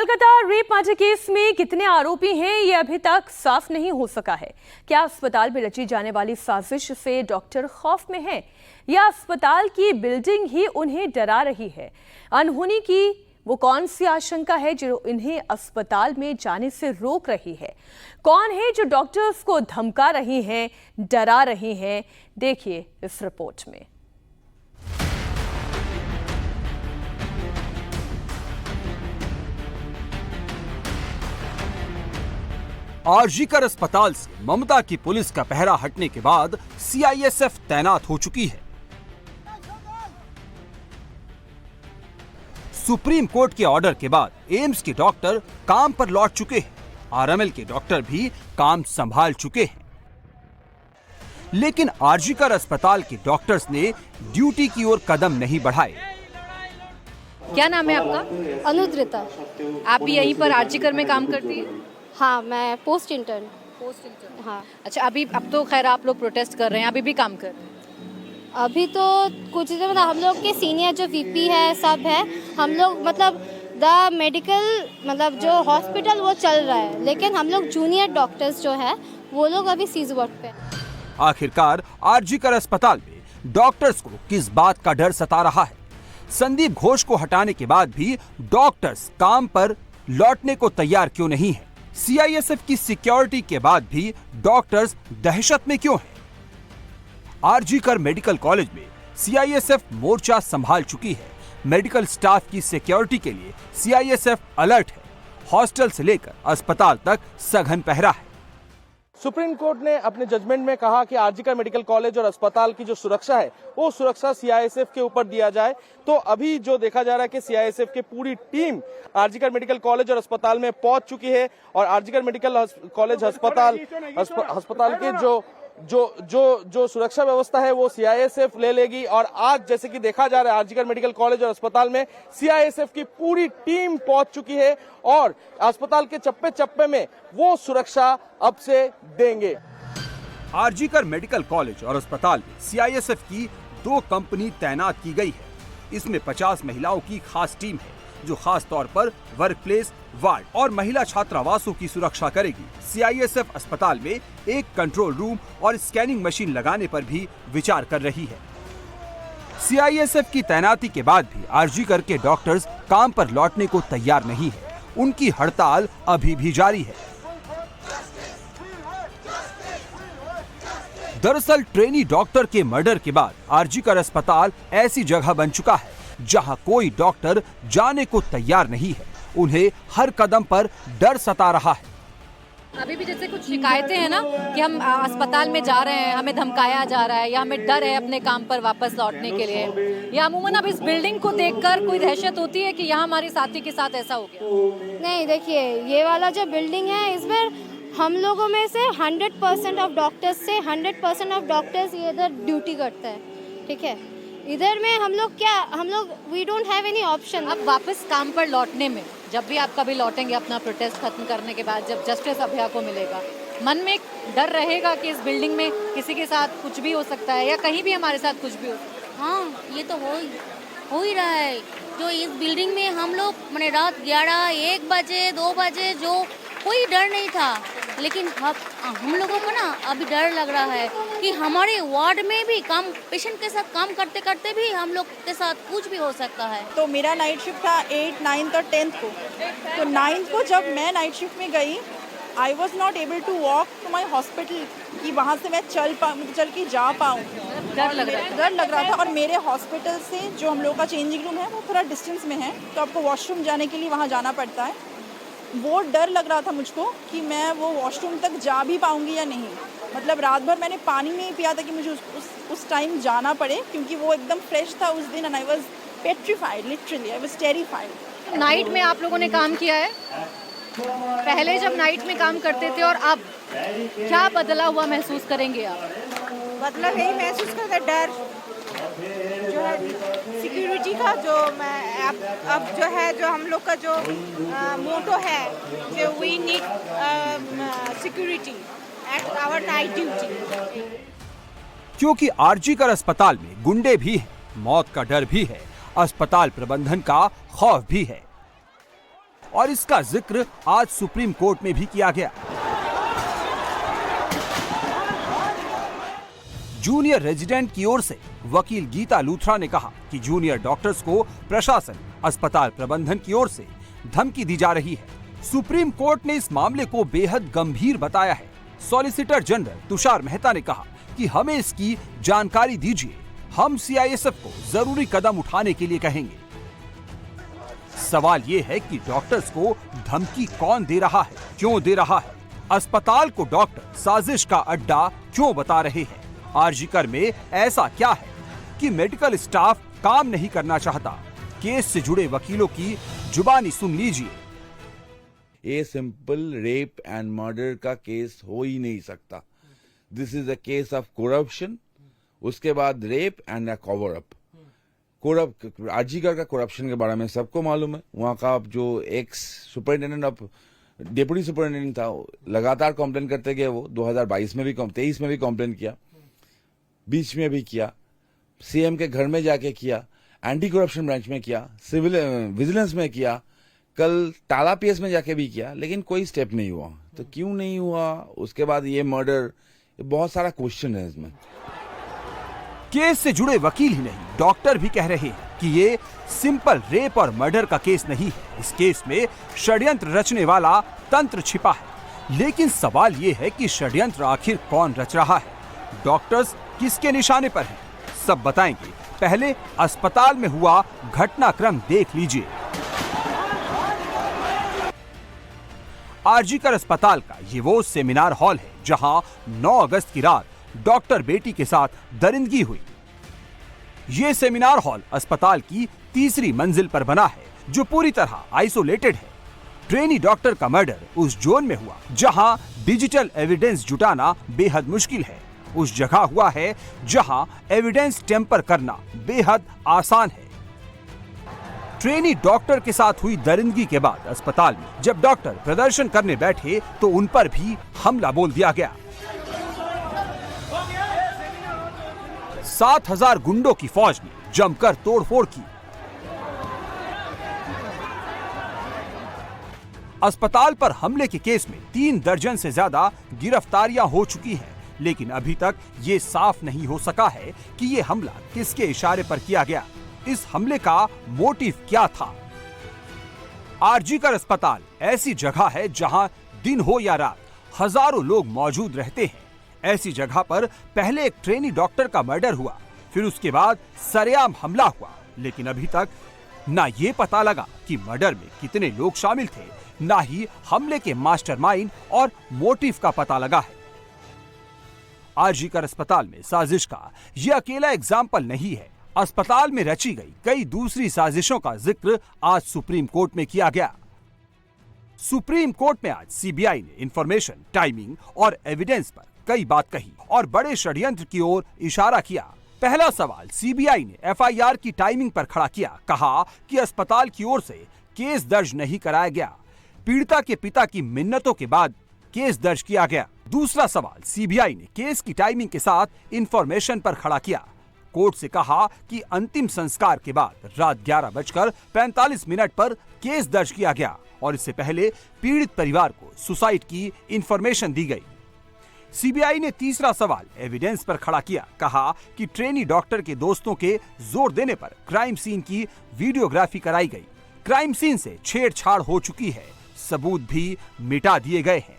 Kolkata rape murder case में कितने आरोपी हैं ये अभी तक साफ नहीं हो सका है। क्या अस्पताल में रची जाने वाली साजिश से डॉक्टर खौफ में हैं या अस्पताल की बिल्डिंग ही उन्हें डरा रही है? अनहोनी की वो कौन सी आशंका है जो इन्हें अस्पताल में जाने से रोक रही है? कौन है जो डॉक्टर्स को धमका रही हैं, डरा रही हैं? देखिए इस रिपोर्ट में। आरजीकर अस्पताल से ममता की पुलिस का पहरा हटने के बाद सीआईएसएफ तैनात हो चुकी है। सुप्रीम कोर्ट के ऑर्डर के बाद एम्स के डॉक्टर काम पर लौट चुके हैं। आरएमएल के डॉक्टर भी काम संभाल चुके हैं, लेकिन आरजीकर अस्पताल के डॉक्टर्स ने ड्यूटी की ओर कदम नहीं बढ़ाए। क्या नाम है आपका? अनुद्रिता। आप भी यहीं पर आरजीकर में काम करती है? हाँ, मैं पोस्ट इंटर्न। हाँ। अच्छा, अभी अब तो खैर आप लोग प्रोटेस्ट कर रहे हैं, अभी भी काम कर रहे हैं? अभी तो कुछ मतलब हम लोग के सीनियर जो वीपी है सब है, हम लोग मतलब द मेडिकल मतलब जो हॉस्पिटल वो चल रहा है, लेकिन हम लोग जूनियर डॉक्टर्स जो है वो लोग अभी सीज वर्क पे। आखिरकार आरजीकर अस्पताल में डॉक्टर्स को किस बात का डर सता रहा है? संदीप घोष को हटाने के बाद भी डॉक्टर्स काम पर लौटने को तैयार क्यों नहीं है? सीआईएसएफ की सिक्योरिटी के बाद भी डॉक्टर्स दहशत में क्यों हैं? आरजीकर मेडिकल कॉलेज में सीआईएसएफ मोर्चा संभाल चुकी है। मेडिकल स्टाफ की सिक्योरिटी के लिए सीआईएसएफ अलर्ट है। हॉस्टल से लेकर अस्पताल तक सघन पहरा है। सुप्रीम कोर्ट ने अपने जजमेंट में कहा कि आरजीकर मेडिकल कॉलेज और अस्पताल की जो सुरक्षा है वो सुरक्षा सीआईएसएफ के ऊपर दिया जाए। तो अभी जो देखा जा रहा है कि सीआईएसएफ की पूरी टीम आरजीकर मेडिकल कॉलेज और अस्पताल में पहुंच चुकी है और आरजीकर मेडिकल कॉलेज अस्पताल के जो सुरक्षा व्यवस्था है वो सीआईएसएफ ले लेगी। और आज जैसे कि देखा जा रहा है आरजीकर मेडिकल कॉलेज और अस्पताल में सीआईएसएफ की पूरी टीम पहुंच चुकी है और अस्पताल के चप्पे चप्पे में वो सुरक्षा अब से देंगे। आरजीकर मेडिकल कॉलेज और अस्पताल में सीआईएसएफ की 2 कंपनी तैनात की गई है। इसमें 50 महिलाओं की खास टीम है जो खास तौर पर वर्क प्लेस, वार्ड और महिला छात्रावासों की सुरक्षा करेगी। सीआईएसएफ अस्पताल में एक कंट्रोल रूम और स्कैनिंग मशीन लगाने पर भी विचार कर रही है। सीआईएसएफ की तैनाती के बाद भी आरजीकर के डॉक्टर्स काम पर लौटने को तैयार नहीं है। उनकी हड़ताल अभी भी जारी है। दरअसल ट्रेनी डॉक्टर के मर्डर के बाद आरजीकर अस्पताल ऐसी जगह बन चुका है जहां कोई डॉक्टर जाने को तैयार नहीं है। उन्हें हर कदम पर डर सता रहा है। अभी भी जैसे कुछ शिकायतें हैं ना कि हम अस्पताल में जा रहे हैं, हमें धमकाया जा रहा है या हमें डर है अपने काम पर वापस लौटने के लिए, या अमूमन अब इस बिल्डिंग को देखकर कोई दहशत होती है कि यहाँ हमारे साथी के साथ ऐसा हो गया? नहीं, देखिए ये वाला जो बिल्डिंग है इसमें हम लोगों में से 100% ऑफ डॉक्टर्स से 100% ऑफ डॉक्टर्स ये इधर ड्यूटी करते हैं, ठीक है। इधर में हम लोग we don't have any option. अब वापस काम पर लौटने में जब भी आप कभी लौटेंगे अपना प्रोटेस्ट खत्म करने के बाद, जब जस्टिस अभया को मिलेगा, मन में एक डर रहेगा कि इस बिल्डिंग में किसी के साथ कुछ भी हो सकता है या कहीं भी हमारे साथ कुछ भी हो सकता है? हाँ, ये तो हो ही रहा है। जो इस बिल्डिंग में हम लोग मैंने रात 11, 1 बजे, 2 बजे जो कोई डर नहीं था, लेकिन हम लोगों को ना अभी डर लग रहा है कि हमारे वार्ड में भी काम पेशेंट के साथ काम करते करते भी हम लोग के साथ कुछ भी हो सकता है। तो मेरा नाइट शिफ्ट था 8, 9 और 10 को। तो 9 को जब मैं नाइट शिफ्ट में गई, I was not able to walk to my hospital कि वहाँ से मैं चल के जा पाऊँ। डर लग रहा था। और मेरे हॉस्पिटल से जो हम लोग का चेंजिंग रूम है वो थोड़ा डिस्टेंस में है, तो आपको वॉशरूम जाने के लिए वहाँ जाना पड़ता है। वो डर लग रहा था मुझको कि मैं वो वॉशरूम तक जा भी पाऊंगी या नहीं। मतलब रात भर मैंने पानी नहीं पिया था कि मुझे उस टाइम जाना पड़े, क्योंकि वो एकदम फ्रेश था उस दिन and I was petrified, literally I was terrified. Night में आप लोगों ने काम किया है? पहले जब नाइट में काम करते थे और अब क्या बदला हुआ महसूस करेंगे आप? मतलब यही महसूस करता डर जो है सिक्योरिटी का, जो मैं अब जो है जो हम लोग का जो मोटो है कि we need security at our night duty. क्योंकि आरजीकर अस्पताल में गुंडे भी हैं, मौत का डर भी है, अस्पताल प्रबंधन का खौफ भी है। और इसका जिक्र आज सुप्रीम कोर्ट में भी किया गया। जूनियर रेजिडेंट की ओर से वकील गीता लूथरा ने कहा कि जूनियर डॉक्टर्स को प्रशासन, अस्पताल प्रबंधन की ओर से धमकी दी जा रही है। सुप्रीम कोर्ट ने इस मामले को बेहद गंभीर बताया है। सॉलिसिटर जनरल तुषार मेहता ने कहा कि हमें इसकी जानकारी दीजिए, हम सीआईएसएफ को जरूरी कदम उठाने के लिए कहेंगे। सवाल ये है कि डॉक्टर्स को धमकी कौन दे रहा है, क्यों दे रहा है? अस्पताल को डॉक्टर साजिश का अड्डा क्यों बता रहे हैं? आरजीकर में ऐसा क्या है कि मेडिकल स्टाफ काम नहीं करना चाहता? केस से जुड़े वकीलों की जुबानी सुन लीजिए। ये सिंपल रेप एंड मर्डर का केस हो ही नहीं सकता। This is a case of corruption, उसके बाद rape and a cover up. RG Kar का करप्शन के बारे में सबको मालूम है। वहाँ का जो x superintendent of deputy superintendent था, लगातार कंप्लेन करते गए। वो 2022 में भी 23 में भी कंप्लेन किया, बीच में भी किया, सीएम के घर में जाके किया, एंटी करप्शन ब्रांच में किया, सिविल विजिलेंस में किया, कल टाला पीएस में जाके भी किया, लेकिन कोई स्टेप नहीं हुआ। तो क्यों नहीं हुआ? उसके बाद ये मर्डर, बहुत सारा क्वेश्चन है इसमें। केस से जुड़े वकील ही नहीं, डॉक्टर भी कह रहे हैं कि ये सिंपल रेप और मर्डर का केस नहीं है। इस केस में षड्यंत्र रचने वाला तंत्र छिपा है। लेकिन सवाल ये है कि षड्यंत्र आखिर कौन रच रहा है? डॉक्टर्स किसके निशाने पर हैं? सब बताएंगे। पहले अस्पताल में हुआ घटनाक्रम देख लीजिए। आरजीकर अस्पताल का ये वो सेमिनार हॉल है जहां 9 अगस्त की रात डॉक्टर बेटी के साथ दरिंदगी हुई। ये सेमिनार हॉल अस्पताल की तीसरी मंजिल पर बना है, जो पूरी तरह आइसोलेटेड है। ट्रेनी डॉक्टर का मर्डर उस जोन में हुआ जहां डिजिटल एविडेंस जुटाना बेहद मुश्किल है। उस जगह हुआ है जहां एविडेंस टेम्पर करना बेहद आसान है। ट्रेनी डॉक्टर के साथ हुई दरिंदगी के बाद अस्पताल में जब डॉक्टर प्रदर्शन करने बैठे तो उन पर भी हमला बोल दिया गया। 7,000 गुंडों की फौज ने जमकर तोड़फोड़ की। अस्पताल पर हमले के केस में 3 दर्जन से ज्यादा गिरफ्तारियां हो चुकी हैं, लेकिन अभी तक ये साफ नहीं हो सका है कि ये हमला किसके इशारे पर किया गया। इस हमले का मोटिव क्या था? आरजीकर अस्पताल ऐसी जगह है जहां दिन हो या रात हजारों लोग मौजूद रहते हैं। ऐसी जगह पर पहले एक ट्रेनी डॉक्टर का मर्डर हुआ, फिर उसके बाद सरेआम हमला हुआ, लेकिन अभी तक ना ये पता लगा कि मर्डर में कितने लोग शामिल थे, ना ही हमले के मास्टरमाइंड और मोटिव का पता लगा है। आरजीकर अस्पताल में साजिश का यह अकेला एग्जाम्पल नहीं है। अस्पताल में रची गई कई दूसरी साजिशों का जिक्र आज सुप्रीम कोर्ट में किया गया। सुप्रीम कोर्ट में आज सीबीआई ने इंफॉर्मेशन, टाइमिंग और एविडेंस पर कई बात कही और बड़े षड्यंत्र की ओर इशारा किया। पहला सवाल सीबीआई ने एफआईआर की टाइमिंग पर खड़ा किया। कहा कि अस्पताल की ओर से केस दर्ज नहीं कराया गया, पीड़िता के पिता की मिन्नतों के बाद केस दर्ज किया गया। दूसरा सवाल सीबीआई ने केस की टाइमिंग के साथ इंफॉर्मेशन पर खड़ा किया। कोर्ट से कहा कि अंतिम संस्कार के बाद रात 11:45 पर केस दर्ज किया गया और इससे पहले पीड़ित परिवार को सुसाइड की इंफॉर्मेशन दी गई। सीबीआई ने तीसरा सवाल एविडेंस पर खड़ा किया। कहा कि ट्रेनी डॉक्टर के दोस्तों के जोर देने पर क्राइम सीन की वीडियोग्राफी कराई गई। क्राइम सीन से छेड़छाड़ हो चुकी है, सबूत भी मिटा दिए गए हैं।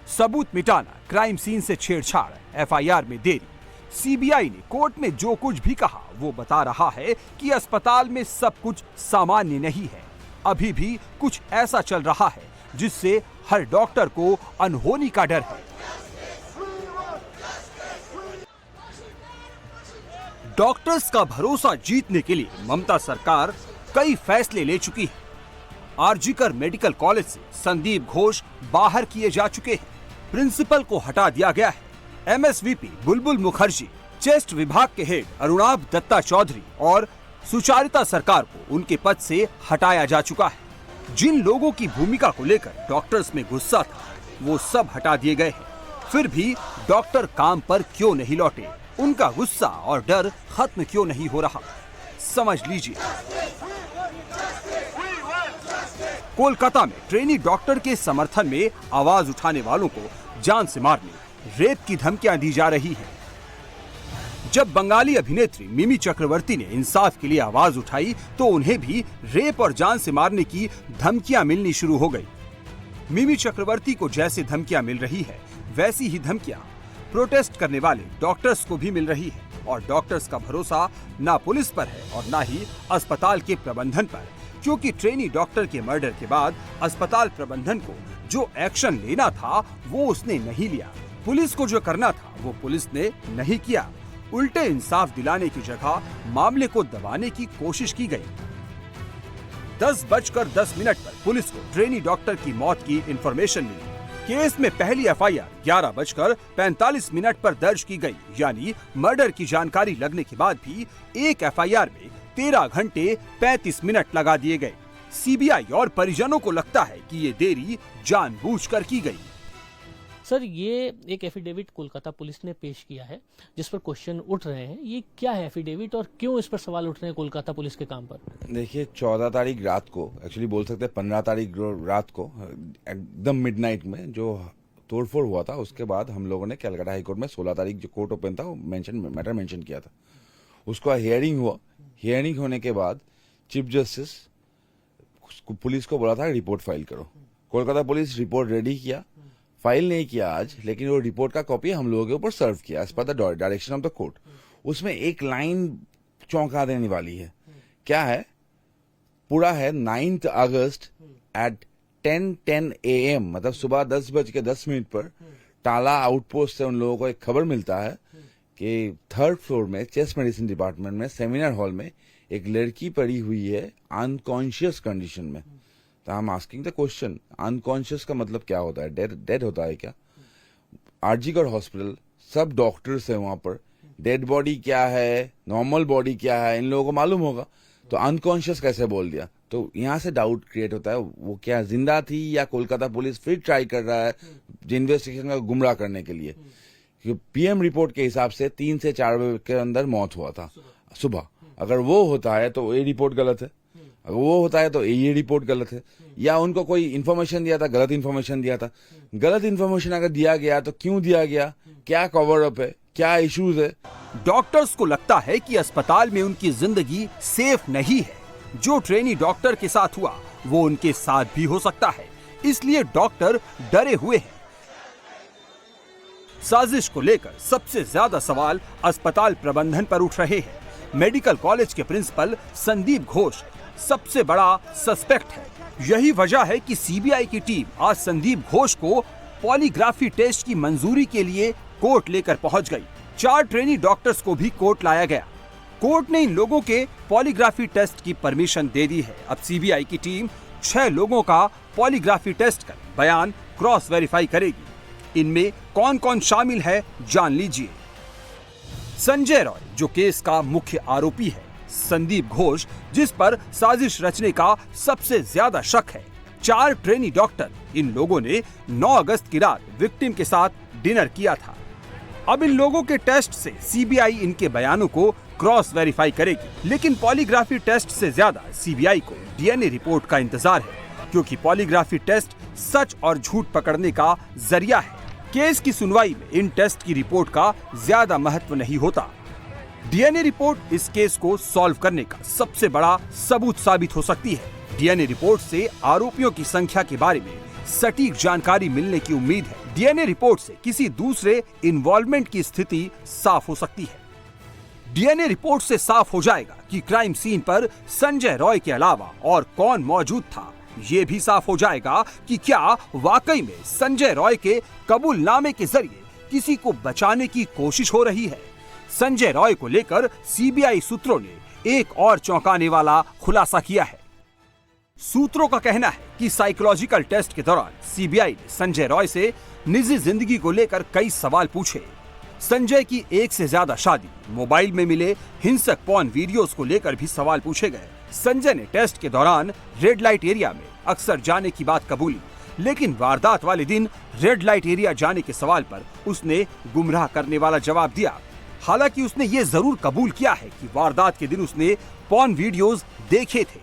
सबूत मिटाना, क्राइम सीन से छेड़छाड़, एफआईआर में देरी। सीबीआई ने कोर्ट में जो कुछ भी कहा वो बता रहा है कि अस्पताल में सब कुछ सामान्य नहीं है। अभी भी कुछ ऐसा चल रहा है जिससे हर डॉक्टर को अनहोनी का डर है। डॉक्टर्स का भरोसा जीतने के लिए ममता सरकार कई फैसले ले चुकी है। आरजीकर मेडिकल कॉलेज से संदीप घोष बाहर किए जा चुके हैं। प्रिंसिपल को हटा दिया गया है। एमएसवीपी बुलबुल मुखर्जी, चेस्ट विभाग के हेड अरुणाभ दत्ता चौधरी और सुचारिता सरकार को उनके पद से हटाया जा चुका है। जिन लोगों की भूमिका को लेकर डॉक्टर्स में गुस्सा था वो सब हटा दिए गए हैं। फिर भी डॉक्टर काम पर क्यों नहीं लौटे? उनका गुस्सा और डर खत्म क्यों नहीं हो रहा? समझ लीजिए। कोलकाता में ट्रेनी डॉक्टर के समर्थन में आवाज उठाने वालों को जान से मारने, रेप की धमकियां दी जा रही हैं। जब बंगाली अभिनेत्री मिमी चक्रवर्ती ने इंसाफ के लिए आवाज उठाई तो उन्हें भी रेप और जान से मारने की धमकियां मिलनी शुरू हो गई। मिमी चक्रवर्ती को जैसे धमकियां मिल रही है, वैसी ही धमकियां प्रोटेस्ट करने वाले डॉक्टर्स को भी मिल रही है। और डॉक्टर्स का भरोसा ना पुलिस पर है और ना ही अस्पताल के प्रबंधन पर, क्योंकि ट्रेनी डॉक्टर के मर्डर के बाद अस्पताल प्रबंधन को जो एक्शन लेना था वो उसने नहीं लिया। पुलिस को जो करना था वो पुलिस ने नहीं किया। उल्टे इंसाफ दिलाने की जगह मामले को दबाने की कोशिश की गई। 10:10 पर पुलिस को ट्रेनी डॉक्टर की मौत की इंफॉर्मेशन मिली। केस में पहली एफआईआर 11:45 पर दर्ज की गई, यानी मर्डर की जानकारी लगने के बाद भी एक एफआईआर में 13 घंटे 35 मिनट लगा दिए गए। सीबीआई और परिजनों को लगता है कि ये देरी जानबूझकर की गई। सर, ये एक एफिडेविट कोलकाता पुलिस ने पेश किया है जिस पर क्वेश्चन उठ रहे हैं। ये क्या है एफिडेविट और क्यों इस पर सवाल उठ रहे हैं कोलकाता पुलिस के काम पर? देखिए, 14 तारीख रात को, एक्चुअली बोल सकते हैं 15 तारीख रात को एकदम मिडनाइट में जो तोड़फोड़ हुआ था, उसके बाद हम लोगों ने कलकत्ता हाईकोर्ट में 16 तारीख जो कोर्ट ओपन था वो मैटर मेंशन किया था। उसका हियरिंग हुआ। हियरिंग होने के बाद चीफ जस्टिस पुलिस को बोला था रिपोर्ट फाइल करो। कोलकाता पुलिस रिपोर्ट रेडी किया, फाइल नहीं किया आज, लेकिन वो रिपोर्ट का कॉपी हम लोगों के ऊपर सर्व किया as per the direction of the court. उसमें एक लाइन चौंका देने वाली है। क्या है? पूरा है 9 अगस्त एट 10:10 AM, मतलब सुबह 10:10 पर टाला आउटपोस्ट से उन लोगों को एक खबर मिलता है कि 3rd फ्लोर में चेस्ट मेडिसिन डिपार्टमेंट में सेमिनार हॉल में एक लड़की पड़ी हुई है अनकॉन्शियस कंडीशन में। तो हम आस्किंग द क्वेश्चन, अनकॉन्शियस का मतलब क्या होता है? डेड होता है क्या? आरजीकर हॉस्पिटल, सब डॉक्टर्स है वहां पर, डेड बॉडी क्या है, नॉर्मल बॉडी क्या है, इन लोगों को मालूम होगा। तो अनकॉन्शियस कैसे बोल दिया? तो यहाँ से डाउट क्रिएट होता है, वो क्या जिंदा थी या कोलकाता पुलिस फिर ट्राई कर रहा है इन्वेस्टिगेशन का गुमराह करने के लिए? क्योंकि पीएम रिपोर्ट के हिसाब से 3 से 4 बजे के अंदर मौत हुआ था सुबह। अगर वो होता है तो ये रिपोर्ट गलत है, अगर वो होता है तो ये रिपोर्ट गलत है, या उनको कोई इन्फॉर्मेशन दिया था, गलत इन्फॉर्मेशन दिया था। गलत इन्फॉर्मेशन अगर दिया गया तो क्यों दिया गया? क्या कवर अप है? क्या इश्यूज है? डॉक्टर्स को लगता है कि अस्पताल में उनकी जिंदगी सेफ नहीं है। जो ट्रेनी डॉक्टर के साथ हुआ वो उनके साथ भी हो सकता है, इसलिए डॉक्टर डरे हुए हैं। साजिश को लेकर सबसे ज्यादा सवाल अस्पताल प्रबंधन पर उठ रहे हैं। मेडिकल कॉलेज के प्रिंसिपल संदीप घोष सबसे बड़ा सस्पेक्ट है। यही वजह है कि सीबीआई की टीम आज संदीप घोष को पॉलीग्राफी टेस्ट की मंजूरी के लिए कोर्ट लेकर पहुंच गई। 4 ट्रेनी डॉक्टर्स को भी कोर्ट लाया गया। कोर्ट ने इन लोगों के पॉलीग्राफी टेस्ट की परमिशन दे दी है। अब सीबीआई की टीम 6 लोगों का पॉलीग्राफी टेस्ट कर बयान क्रॉस वेरीफाई करेगी। इनमें कौन कौन शामिल है जान लीजिए। संजय रॉय, जो केस का मुख्य आरोपी है, संदीप घोष, जिस पर साजिश रचने का सबसे ज्यादा शक है, 4 ट्रेनी डॉक्टर, इन लोगों ने 9 अगस्त की रात विक्टिम के साथ डिनर किया था। अब इन लोगों के टेस्ट से सीबीआई इनके बयानों को क्रॉस वेरीफाई करेगी, लेकिन पॉलीग्राफी टेस्ट से ज्यादा सीबीआई को डीएनए रिपोर्ट का इंतजार है, क्योंकि पॉलीग्राफी टेस्ट सच और झूठ पकड़ने का जरिया है। केस की सुनवाई में इन टेस्ट की रिपोर्ट का ज्यादा महत्व नहीं होता। डीएनए रिपोर्ट इस केस को सॉल्व करने का सबसे बड़ा सबूत साबित हो सकती है। डीएनए रिपोर्ट से आरोपियों की संख्या के बारे में सटीक जानकारी मिलने की उम्मीद है। डीएनए रिपोर्ट से किसी दूसरे इन्वॉल्वमेंट की स्थिति साफ हो सकती है। डीएनए रिपोर्ट से साफ हो जाएगा कि क्राइम सीन पर संजय रॉय के अलावा और कौन मौजूद था। ये भी साफ हो जाएगा कि क्या वाकई में संजय रॉय के कबूलनामे के जरिए किसी को बचाने की कोशिश हो रही है। संजय रॉय को लेकर सीबीआई सूत्रों ने एक और चौंकाने वाला खुलासा किया है। सूत्रों का कहना है कि साइकोलॉजिकल टेस्ट के दौरान सीबीआई ने संजय रॉय से निजी जिंदगी को लेकर कई सवाल पूछे। संजय की 1 से ज्यादा शादी, मोबाइल में मिले हिंसक पॉर्न वीडियोस को लेकर भी सवाल पूछे गए। संजय ने टेस्ट के दौरान रेड लाइट एरिया में अक्सर जाने की बात कबूली, लेकिन वारदात वाले दिन रेड लाइट एरिया जाने के सवाल पर उसने गुमराह करने वाला जवाब दिया। हालांकि उसने ये जरूर कबूल किया है कि वारदात के दिन उसने पॉर्न वीडियोस देखे थे।